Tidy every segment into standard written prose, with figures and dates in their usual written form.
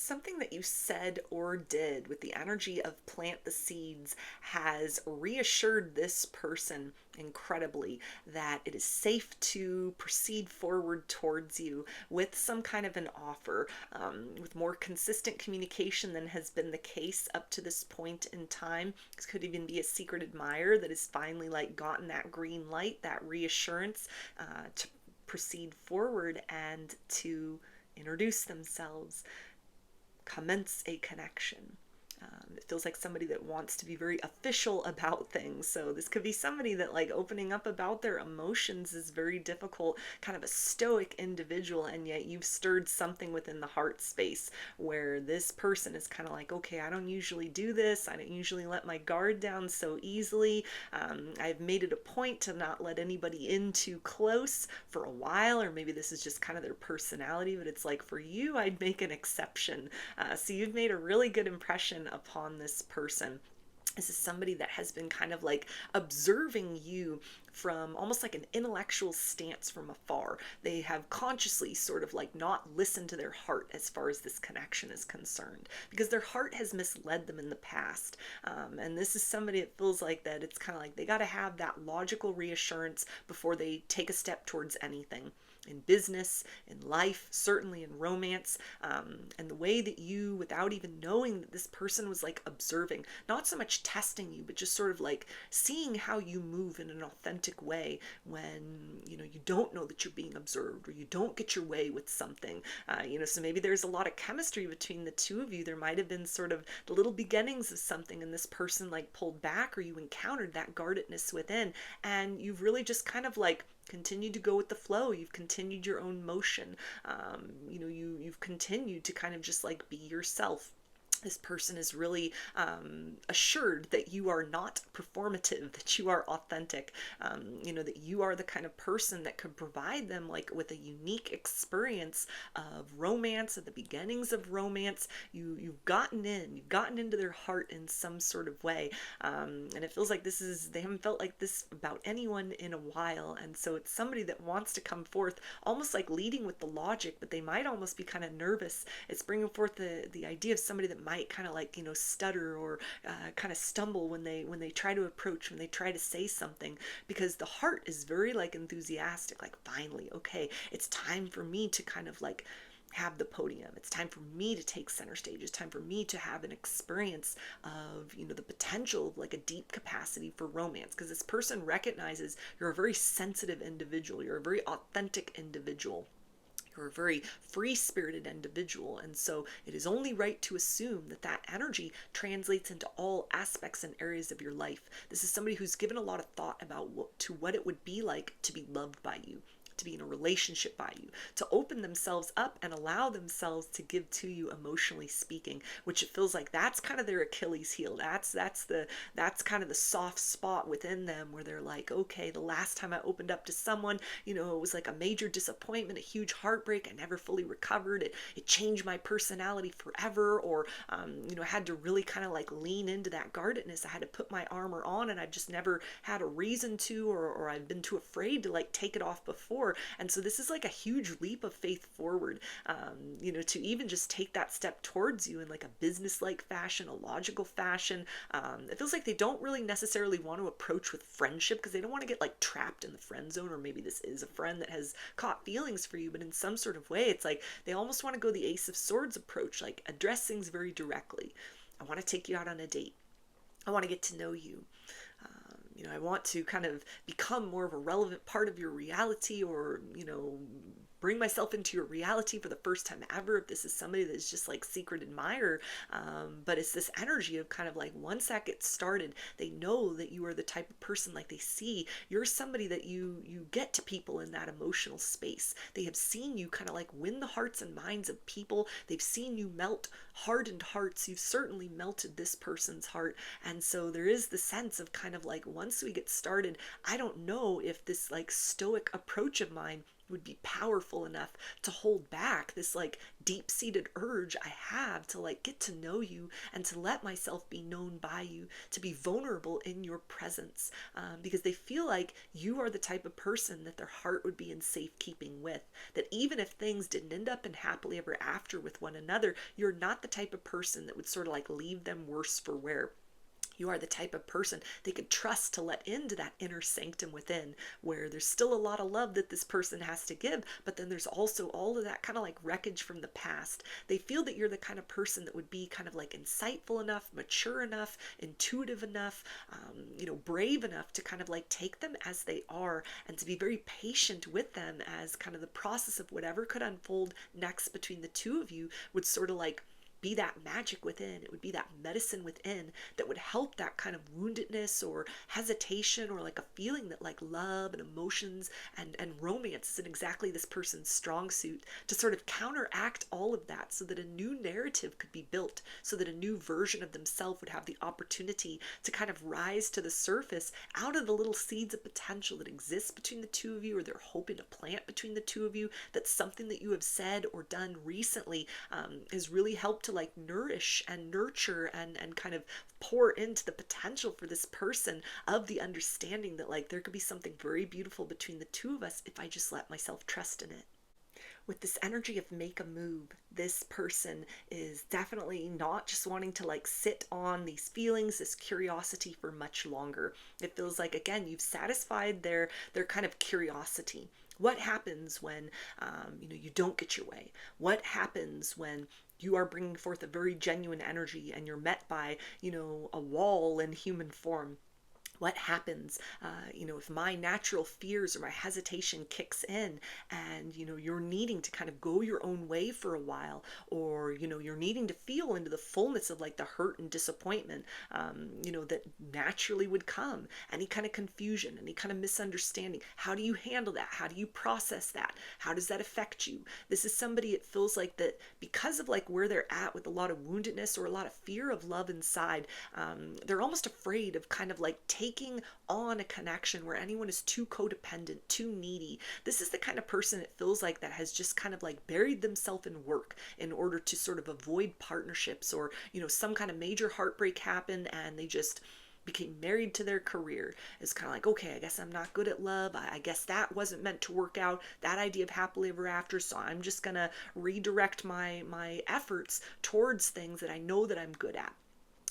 something that you said or did with the energy of plant the seeds has reassured this person incredibly that it is safe to proceed forward towards you with some kind of an offer, with more consistent communication than has been the case up to this point in time. This could even be a secret admirer that has finally like gotten that green light, that reassurance to proceed forward and to introduce themselves, commence a connection. It feels like somebody that wants to be very official about things. So this could be somebody that like opening up about their emotions is very difficult, kind of a stoic individual, and yet you've stirred something within the heart space where this person is kind of like, okay, I don't usually do this. I don't usually let my guard down so easily. I've made it a point to not let anybody in too close for a while, or maybe this is just kind of their personality, but it's like for you, I'd make an exception. So you've made a really good impression upon this person. This is somebody that has been kind of like observing you from almost like an intellectual stance from afar. They have consciously sort of like not listened to their heart as far as this connection is concerned, because their heart has misled them in the past. And this is somebody that feels like that it's kind of like they got to have that logical reassurance before they take a step towards anything. In business, in life, certainly in romance, and the way that you, without even knowing that this person was like observing, not so much testing you, but just sort of like seeing how you move in an authentic way when, you know, you don't know that you're being observed or you don't get your way with something, so maybe there's a lot of chemistry between the two of you. There might have been sort of the little beginnings of something and this person like pulled back, or you encountered that guardedness within, and you've really just kind of like continued to go with the flow. You've continued your own motion. You've continued to kind of just like be yourself. This person is really assured that you are not performative, that you are authentic, that you are the kind of person that could provide them like with a unique experience of romance, at the beginnings of romance. You've gotten into their heart in some sort of way, and it feels like they haven't felt like this about anyone in a while, and so it's somebody that wants to come forth almost like leading with the logic, but they might almost be kind of nervous. It's bringing forth the idea of somebody that might kind of like stutter or kind of stumble when they try to approach, when they try to say something, because the heart is very like enthusiastic, like finally, okay, it's time for me to kind of like have the podium. It's time for me to take center stage. It's time for me to have an experience of, the potential of like a deep capacity for romance, because this person recognizes you're a very sensitive individual. You're a very authentic individual. You're a very free-spirited individual, and so it is only right to assume that that energy translates into all aspects and areas of your life. This is somebody who's given a lot of thought about what it would be like to be loved by you, to be in a relationship by you, to open themselves up and allow themselves to give to you emotionally speaking, which it feels like that's kind of their Achilles heel. That's kind of the soft spot within them where they're like, okay, the last time I opened up to someone, it was like a major disappointment, a huge heartbreak. I never fully recovered. It changed my personality forever, or I had to really kind of like lean into that guardedness. I had to put my armor on, and I've just never had a reason to, or I've been too afraid to like take it off before. And so this is like a huge leap of faith forward, to even just take that step towards you in like a business-like fashion, a logical fashion. It feels like they don't really necessarily want to approach with friendship, because they don't want to get like trapped in the friend zone, or maybe this is a friend that has caught feelings for you, but in some sort of way, it's like they almost want to go the Ace of Swords approach, like address things very directly. I want to take you out on a date. I want to get to know you. I want to kind of become more of a relevant part of your reality, or, bring myself into your reality for the first time ever. If this is somebody that's just like secret admirer, but it's this energy of kind of like once that gets started, they know that you are the type of person, like they see you're somebody that you get to people in that emotional space. They have seen you kind of like win the hearts and minds of people. They've seen you melt hardened hearts. You've certainly melted this person's heart, and so there is the sense of kind of like once we get started, I don't know if this like stoic approach of mine would be powerful enough to hold back this like deep-seated urge I have to like get to know you and to let myself be known by you, to be vulnerable in your presence, because they feel like you are the type of person that their heart would be in safekeeping with, that even if things didn't end up in happily ever after with one another, you're not the type of person that would sort of like leave them worse for wear. You are the type of person they could trust to let into that inner sanctum within, where there's still a lot of love that this person has to give, but then there's also all of that kind of like wreckage from the past. They feel that you're the kind of person that would be kind of like insightful enough, mature enough, intuitive enough, brave enough to kind of like take them as they are and to be very patient with them as kind of the process of whatever could unfold next between the two of you would sort of like be that magic within. It would be that medicine within that would help that kind of woundedness or hesitation or like a feeling that like love and emotions and romance isn't exactly this person's strong suit, to sort of counteract all of that so that a new narrative could be built, so that a new version of themselves would have the opportunity to kind of rise to the surface out of the little seeds of potential that exists between the two of you, or they're hoping to plant between the two of you. That's something that you have said or done recently has really helped to like nourish and nurture and kind of pour into the potential for this person of the understanding that like there could be something very beautiful between the two of us if I just let myself trust in it. With this energy of make a move, this person is definitely not just wanting to like sit on these feelings, this curiosity for much longer. It feels like, again, you've satisfied their kind of curiosity. What happens when you don't get your way? What happens when you are bringing forth a very genuine energy and you're met by a wall in human form? What happens if my natural fears or my hesitation kicks in and you're needing to kind of go your own way for a while, or you're needing to feel into the fullness of like the hurt and disappointment that naturally would come, any kind of confusion, any kind of misunderstanding? How do you handle that? How do you process that? How does that affect you? This is somebody, it feels like, that because of like where they're at with a lot of woundedness or a lot of fear of love inside, they're almost afraid of kind of like taking on a connection where anyone is too codependent, too needy. This is the kind of person, it feels like, that has just kind of like buried themselves in work in order to sort of avoid partnerships, or some kind of major heartbreak happened and they just became married to their career. It's kind of like, okay, I guess I'm not good at love. I guess that wasn't meant to work out, that idea of happily ever after, so I'm just gonna redirect my efforts towards things that I know that I'm good at.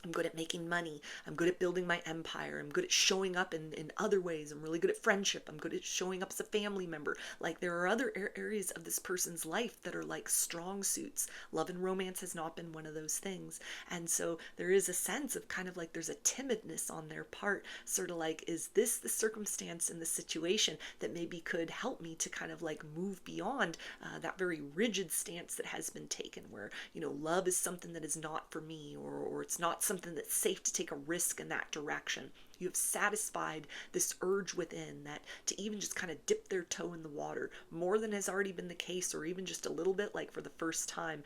I'm good at making money. I'm good at building my empire. I'm good at showing up in other ways. I'm really good at friendship. I'm good at showing up as a family member. Like, there are other areas of this person's life that are like strong suits. Love and romance has not been one of those things. And so there is a sense of kind of like there's a timidness on their part, sort of like, is this the circumstance in the situation that maybe could help me to kind of like move beyond that very rigid stance that has been taken, where, love is something that is not for me, or it's not something that's safe to take a risk in that direction. You have satisfied this urge within that to even just kind of dip their toe in the water more than has already been the case, or even just a little bit, like for the first time.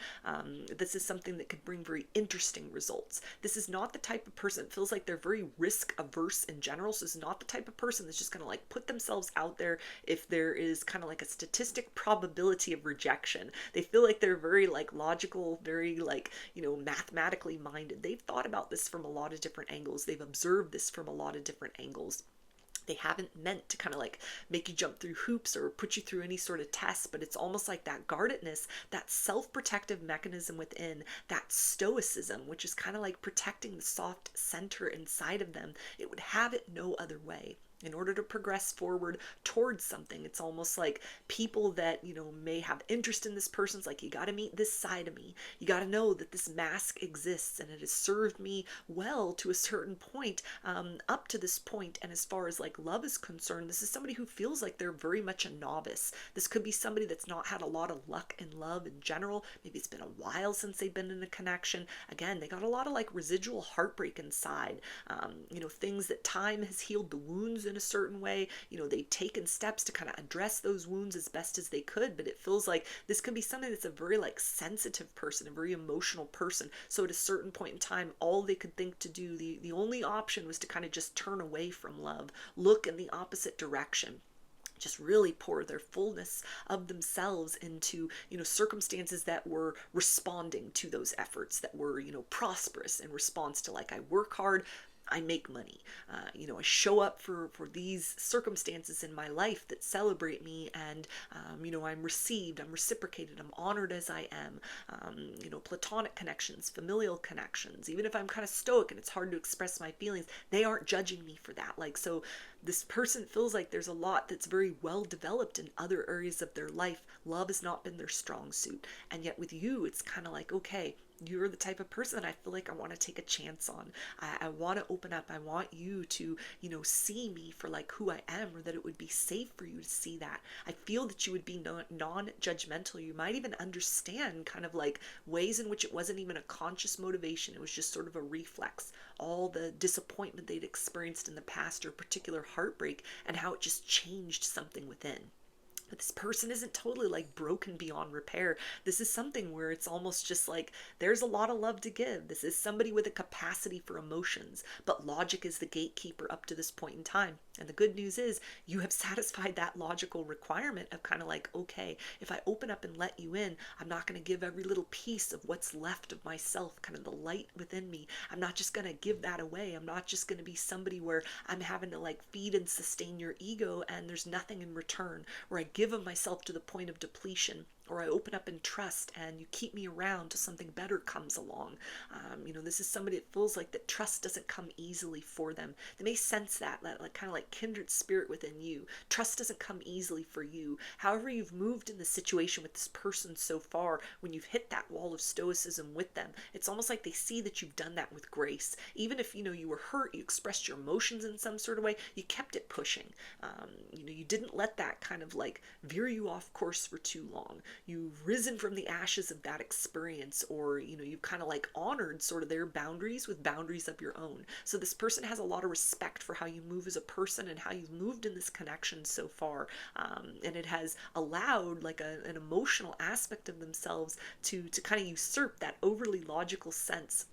This is something that could bring very interesting results. This is not the type of person, it feels like they're very risk averse in general. So this is not the type of person that's just going to like put themselves out there if there is kind of like a statistic probability of rejection. They feel like they're very like logical, very like, mathematically minded. They've thought about this from a lot of different angles. They've observed this from a lot of different angles. They haven't meant to kind of like make you jump through hoops or put you through any sort of test, but it's almost like that guardedness, that self-protective mechanism within, that stoicism, which is kind of like protecting the soft center inside of them. It would have it no other way. In order to progress forward towards something, it's almost like people that may have interest in this person's like, you got to meet this side of me. You got to know that this mask exists and it has served me well to a certain point, up to this point. And as far as like love is concerned, this is somebody who feels like they're very much a novice. This could be somebody that's not had a lot of luck in love in general. Maybe it's been a while since they've been in a connection. Again, they got a lot of like residual heartbreak inside. Things that time has healed the wounds in a certain way. They've taken steps to kind of address those wounds as best as they could, but it feels like this could be something that's a very like sensitive person, a very emotional person. So at a certain point in time, all they could think to do, the only option was to kind of just turn away from love, look in the opposite direction, just really pour their fullness of themselves into, circumstances that were responding to those efforts, that were, prosperous in response to, like, I work hard, I make money. I show up for these circumstances in my life that celebrate me, and I'm received, I'm reciprocated, I'm honored as I am. Platonic connections, familial connections. Even if I'm kind of stoic and it's hard to express my feelings, they aren't judging me for that. Like, so this person feels like there's a lot that's very well developed in other areas of their life. Love has not been their strong suit, and yet with you, it's kind of like, okay, you're the type of person that I feel like I want to take a chance on. I want to open up. I want you to, see me for like who I am, or that it would be safe for you to see that. I feel that you would be non-judgmental. You might even understand kind of like ways in which it wasn't even a conscious motivation. It was just sort of a reflex. All the disappointment they'd experienced in the past, or particular heartbreak, and how it just changed something within. But this person isn't totally like broken beyond repair. This is something where it's almost just like there's a lot of love to give. This is somebody with a capacity for emotions, but logic is the gatekeeper up to this point in time. And the good news is you have satisfied that logical requirement of kind of like, okay, if I open up and let you in, I'm not going to give every little piece of what's left of myself, kind of the light within me. I'm not just going to give that away. I'm not just going to be somebody where I'm having to like feed and sustain your ego and there's nothing in return, where I give of myself to the point of depletion, or I open up and trust and you keep me around till something better comes along. This is somebody that feels like that trust doesn't come easily for them. They may sense that like kind of like kindred spirit within you. Trust doesn't come easily for you. However you've moved in the situation with this person so far, when you've hit that wall of stoicism with them, it's almost like they see that you've done that with grace. Even if, you were hurt, you expressed your emotions in some sort of way, you kept it pushing. You didn't let that kind of like veer you off course for too long. You've risen from the ashes of that experience, or you've kind of like honored sort of their boundaries with boundaries of your own. So this person has a lot of respect for how you move as a person and how you've moved in this connection so far, and it has allowed like an emotional aspect of themselves to kind of usurp that overly logical sense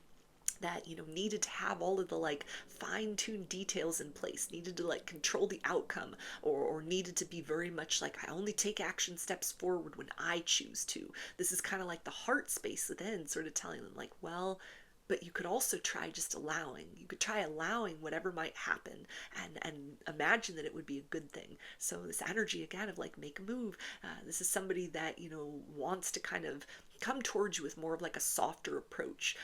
that needed to have all of the like fine-tuned details in place, needed to like control the outcome, or needed to be very much like, I only take action steps forward when I choose to. This is kind of like the heart space within sort of telling them like, well, but you could also try just allowing. You could try allowing whatever might happen, and imagine that it would be a good thing. So this energy again of like, make a move. This is somebody that wants to kind of come towards you with more of like a softer approach,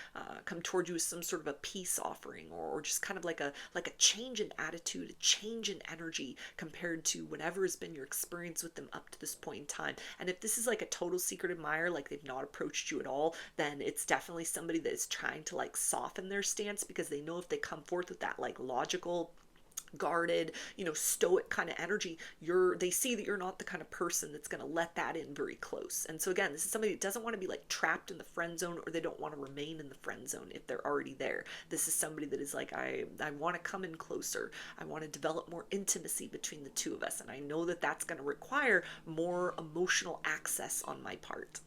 come towards you with some sort of a peace offering, or just kind of like a change in attitude, a change in energy compared to whatever has been your experience with them up to this point in time. And if this is like a total secret admirer, like they've not approached you at all, then it's definitely somebody that is trying to like soften their stance, because they know if they come forth with that like logical, guarded, stoic kind of energy, they see that you're not the kind of person that's going to let that in very close. And so again, this is somebody that doesn't want to be like trapped in the friend zone, or they don't want to remain in the friend zone if they're already there. This is somebody that is like, I want to come in closer. I want to develop more intimacy between the two of us. And I know that that's going to require more emotional access on my part.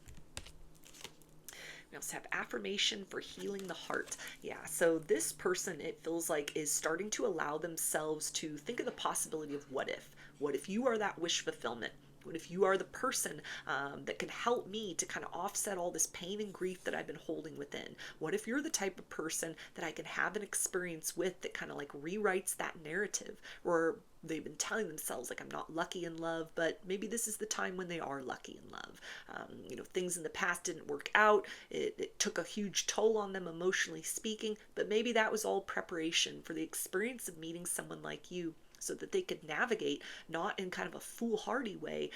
We also have affirmation for healing the heart. Yeah, so this person, it feels like, is starting to allow themselves to think of the possibility of what if. What if you are that wish fulfillment? What if you are the person that can help me to kind of offset all this pain and grief that I've been holding within? What if you're the type of person that I can have an experience with that kind of like rewrites that narrative, where they've been telling themselves like, I'm not lucky in love, but maybe this is the time when they are lucky in love. Things in the past didn't work out. It took a huge toll on them emotionally speaking, but maybe that was all preparation for the experience of meeting someone like you, so that they could navigate, not in kind of a foolhardy way,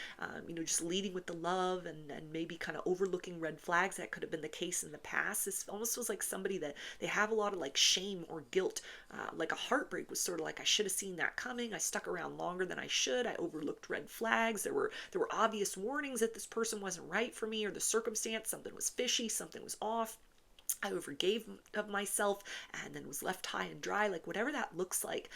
just leading with the love and maybe kind of overlooking red flags. That could have been the case in the past. This almost feels like somebody that they have a lot of like shame or guilt, like a heartbreak was sort of like, I should have seen that coming. I stuck around longer than I should. I overlooked red flags. There were obvious warnings that this person wasn't right for me, or the circumstance, something was fishy, something was off. I overgave of myself and then was left high and dry, like whatever that looks like,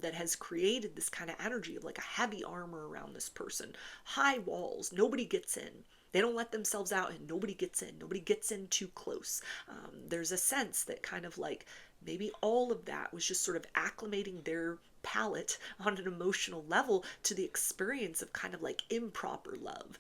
that has created this kind of energy of like a heavy armor around this person. High walls, nobody gets in. They don't let themselves out, and nobody gets in. Nobody gets in too close. There's a sense that kind of like Maybe all of that was just sort of acclimating their palate on an emotional level to the experience of kind of like improper love,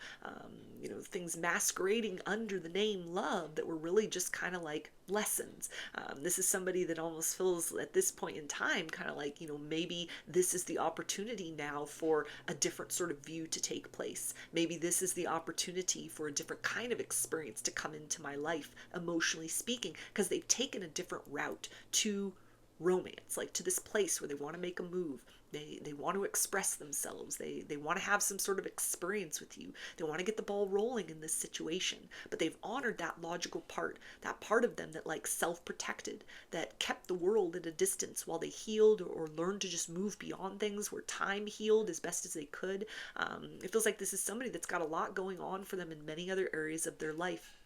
things masquerading under the name love that were really just kind of like lessons. This is somebody that almost feels at this point in time kind of like, maybe this is the opportunity now for a different sort of view to take place. Maybe this is the opportunity for a different kind of experience to come into my life, emotionally speaking, because they've taken a different route to romance, like to this place where they want to make a move. They want to express themselves. They want to have some sort of experience with you. They want to get the ball rolling in this situation. But they've honored that logical part, that part of them that like self-protected, that kept the world at a distance while they healed or learned to just move beyond things, where time healed as best as they could. It feels like this is somebody that's got a lot going on for them in many other areas of their life.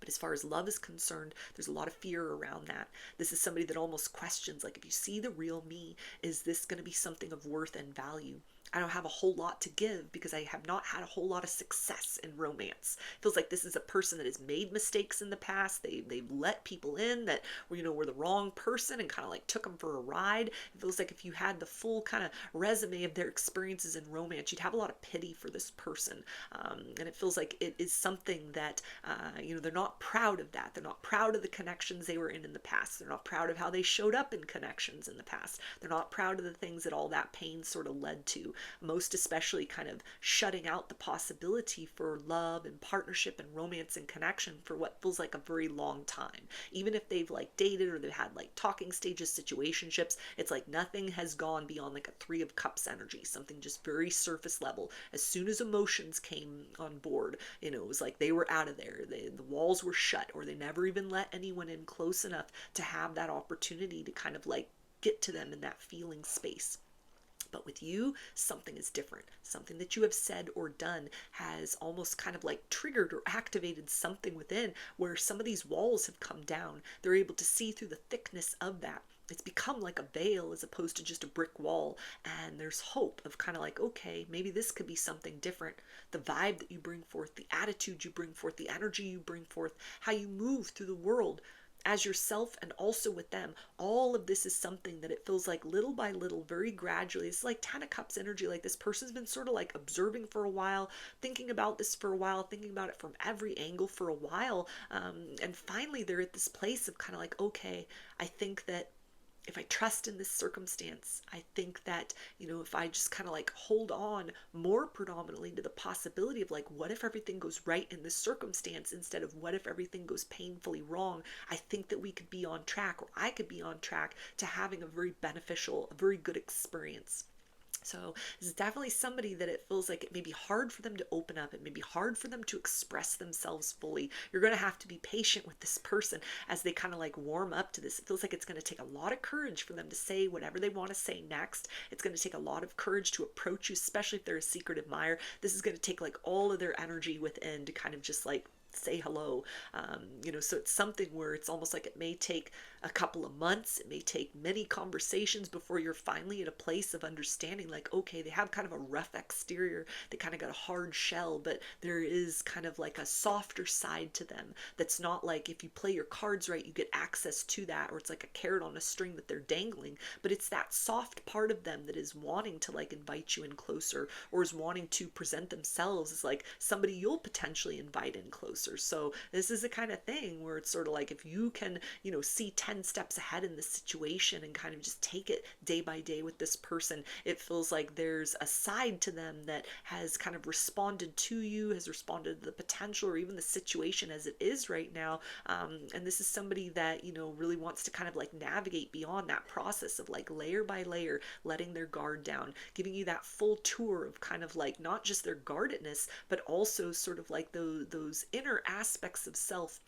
But as far as love is concerned, there's a lot of fear around that. This is somebody that almost questions, like, if you see the real me, is this going to be something of worth and value? I don't have a whole lot to give because I have not had a whole lot of success in romance. It feels like this is a person that has made mistakes in the past. They've let people in that were the wrong person and kind of like took them for a ride. It feels like if you had the full kind of resume of their experiences in romance, you'd have a lot of pity for this person. And it feels like it is something that, they're not proud of that. They're not proud of the connections they were in the past. They're not proud of how they showed up in connections in the past. They're not proud of the things that all that pain sort of led to. Most especially kind of shutting out the possibility for love and partnership and romance and connection for what feels like a very long time. Even if they've like dated or they've had like talking stages, situationships, it's like nothing has gone beyond like a Three of Cups energy, something just very surface level. As soon as emotions came on board, it was like they were out of there. The walls were shut, or they never even let anyone in close enough to have that opportunity to kind of like get to them in that feeling space. But with you, something is different. Something that you have said or done has almost kind of like triggered or activated something within, where some of these walls have come down. They're able to see through the thickness of that. It's become like a veil as opposed to just a brick wall. And there's hope of kind of like, okay, maybe this could be something different. The vibe that you bring forth, the attitude you bring forth, the energy you bring forth, how you move through the world as yourself and also with them. All of this is something that it feels like little by little, very gradually. It's like Ten of Cups energy. Like this person's been sort of like observing for a while, thinking about this for a while, thinking about it from every angle for a while. And finally they're at this place of kind of like, okay, I think that if I trust in this circumstance, I think that, if I just kind of like hold on more predominantly to the possibility of like, what if everything goes right in this circumstance instead of what if everything goes painfully wrong, I think that we could be on track, or I could be on track to having a very beneficial, a very good experience. So this is definitely somebody that it feels like it may be hard for them to open up. It may be hard for them to express themselves fully. You're going to have to be patient with this person as they kind of like warm up to this. It feels like it's going to take a lot of courage for them to say whatever they want to say next. It's going to take a lot of courage to approach you, especially if they're a secret admirer. This is going to take like all of their energy within to kind of just like say hello. So it's something where it's almost like it may take a couple of months, it may take many conversations before you're finally at a place of understanding like, okay, they have kind of a rough exterior, they kind of got a hard shell, but there is kind of like a softer side to them that's not like if you play your cards right you get access to that, or it's like a carrot on a string that they're dangling, but it's that soft part of them that is wanting to like invite you in closer, or is wanting to present themselves as like somebody you'll potentially invite in closer. So this is the kind of thing where it's sort of like if you can, see 10 steps ahead in this situation and kind of just take it day by day with this person, it feels like there's a side to them that has kind of responded to you, has responded to the potential or even the situation as it is right now. And this is somebody that, really wants to kind of like navigate beyond that process of like layer by layer, letting their guard down, giving you that full tour of kind of like not just their guardedness, but also sort of like those inner aspects of self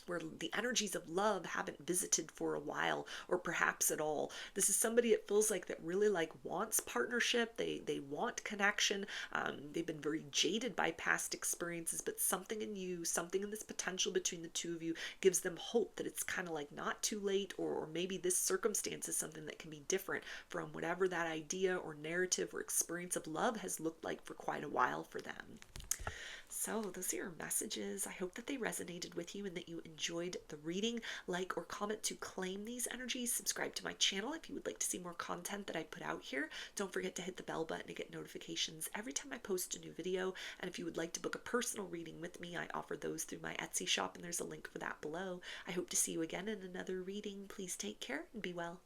where the energies of love haven't visited for a while, or perhaps at all. This is somebody it feels like that really like wants partnership. They want connection. They've been very jaded by past experiences, but something in you, something in this potential between the two of you gives them hope that it's kind of like not too late, or maybe this circumstance is something that can be different from whatever that idea or narrative or experience of love has looked like for quite a while for them. So, those are your messages. I hope that they resonated with you and that you enjoyed the reading. Like or comment to claim these energies. Subscribe to my channel if you would like to see more content that I put out here. Don't forget to hit the bell button to get notifications every time I post a new video. And if you would like to book a personal reading with me, I offer those through my Etsy shop, and there's a link for that below. I hope to see you again in another reading. Please take care and be well.